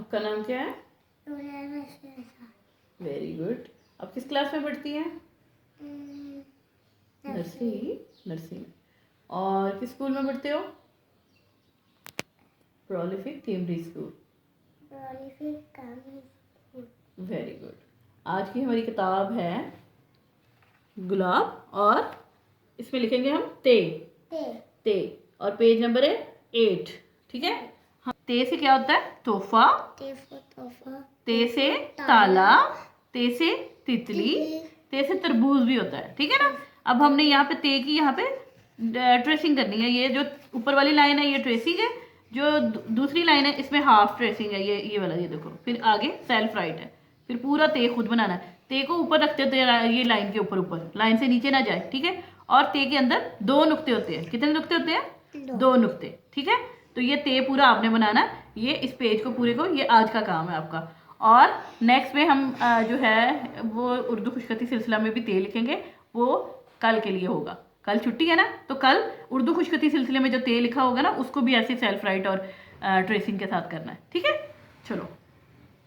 आपका नाम क्या है? Very good. आप किस क्लास में पढ़ती हैं? नर्सरी। नर्सरी में। और किस स्कूल में पढ़ते हो? Prolific Cambridge school. Very good. आज की हमारी किताब है गुलाब, और इसमें लिखेंगे हम ते। ते और पेज नंबर है 8। ठीक है। ते से क्या होता है? तोहफा। ते से ताला। ते से तितली। ते से तरबूज भी होता है। ठीक है ना। अब हमने यहाँ पे ते की यहाँ पे ट्रेसिंग करनी है। ये जो ऊपर वाली लाइन है ये ट्रेसिंग है, जो दूसरी लाइन है इसमें हाफ ट्रेसिंग है। ये वाला, ये देखो। फिर आगे सेल्फ राइट है। फिर पूरा ते खुद बनाना है। ते को ऊपर रखते होते हैं, ये लाइन के ऊपर ऊपर, लाइन से नीचे ना जाए। ठीक है। और ते के अंदर 2 नुक्ते होते हैं। कितने नुक्ते होते हैं? 2 नुक्ते। ठीक है। तो ये ते पूरा आपने बनाना। ये इस पेज को पूरे को, ये आज का काम है आपका। और नेक्स्ट में हम जो है वो उर्दू खुशखती सिलसिला में भी ते लिखेंगे, वो कल के लिए होगा। कल छुट्टी है ना, तो कल उर्दू खुशखती सिलसिले में जो ते लिखा होगा ना, उसको भी ऐसे सेल्फ राइट और ट्रेसिंग के साथ करना है। ठीक है। चलो।